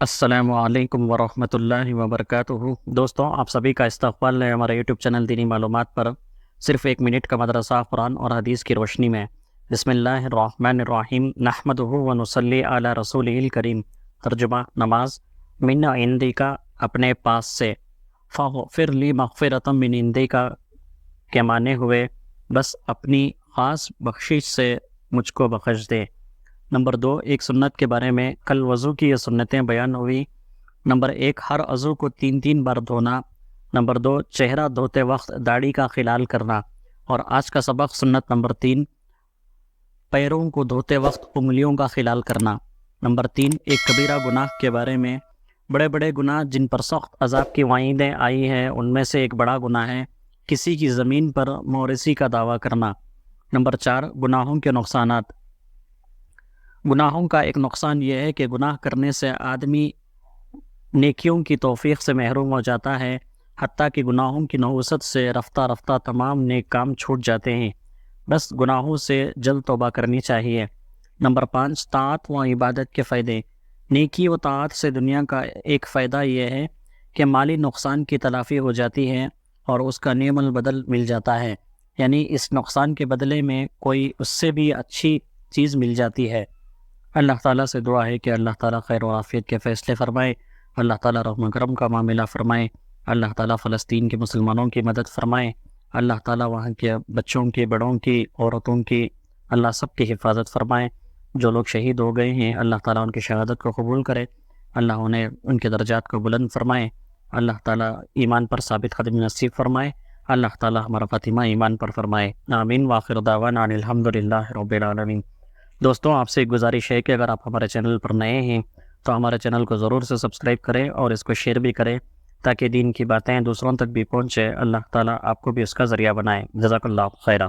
السلام علیکم ورحمۃ اللہ وبرکاتہ۔ دوستوں، آپ سبھی کا استقبال ہے ہمارے یوٹیوب چینل دینی معلومات پر۔ صرف ایک منٹ کا مدرسہ قرآن اور حدیث کی روشنی میں۔ بسم اللہ الرحمن الرحیم، نحمدہ ونصلی علی رسولہ الکریم۔ ترجمہ نماز۔ من عندک، اپنے پاس سے، فاغفر لی مغفرۃ من عندک کے معنی ہوئے بس اپنی خاص بخشش سے مجھ کو بخش دے۔ نمبر 2، ایک سنت کے بارے میں کل وضو کی یہ سنتیں بیان ہوئی۔ نمبر 1، ہر عضو کو 3 بار دھونا۔ نمبر 2، چہرہ دھوتے وقت داڑھی کا خلال کرنا۔ اور آج کا سبق سنت نمبر 3، پیروں کو دھوتے وقت انگلیوں کا خلال کرنا۔ نمبر 3، ایک کبیرہ گناہ کے بارے میں۔ بڑے بڑے گناہ جن پر سخت عذاب کی وعیدیں آئی ہیں ان میں سے ایک بڑا گناہ ہے کسی کی زمین پر مورثی کا دعویٰ کرنا۔ نمبر 4، گناہوں کے نقصانات۔ گناہوں کا ایک نقصان یہ ہے کہ گناہ کرنے سے آدمی نیکیوں کی توفیق سے محروم ہو جاتا ہے، حتیٰ کہ گناہوں کی نحوست سے رفتہ رفتہ تمام نیک کام چھوٹ جاتے ہیں۔ بس گناہوں سے جلد توبہ کرنی چاہیے۔ نمبر 5، طاعت و عبادت کے فائدے۔ نیکی و طاعت سے دنیا کا ایک فائدہ یہ ہے کہ مالی نقصان کی تلافی ہو جاتی ہے اور اس کا نعم البدل مل جاتا ہے، یعنی اس نقصان کے بدلے میں کوئی اس سے بھی اچھی چیز مل جاتی ہے۔ اللہ تعالیٰ سے دعا ہے کہ اللہ تعالیٰ خیر و عافیت کے فیصلے فرمائے، اللہ تعالیٰ رحم و کرم کا معاملہ فرمائے، اللہ تعالیٰ فلسطین کے مسلمانوں کی مدد فرمائے، اللہ تعالیٰ وہاں کے بچوں کی، بڑوں کی، عورتوں کی، اللہ سب کی حفاظت فرمائے۔ جو لوگ شہید ہو گئے ہیں اللہ تعالیٰ ان کی شہادت کو قبول کرے، اللہ انہیں ان کے درجات کو بلند فرمائے، اللہ تعالیٰ ایمان پر ثابت قدمی نصیب فرمائے، اللہ تعالیٰ ہمارا خاتمہ ایمان پر فرمائے، آمین۔ وآخر دعوانا ان الحمد للہ رب العالمین۔ دوستوں، آپ سے ایک گزارش ہے کہ اگر آپ ہمارے چینل پر نئے ہیں تو ہمارے چینل کو ضرور سے سبسکرائب کریں اور اس کو شیئر بھی کریں تاکہ دین کی باتیں دوسروں تک بھی پہنچے۔ اللہ تعالیٰ آپ کو بھی اس کا ذریعہ بنائے۔ جزاک اللہ خیرہ۔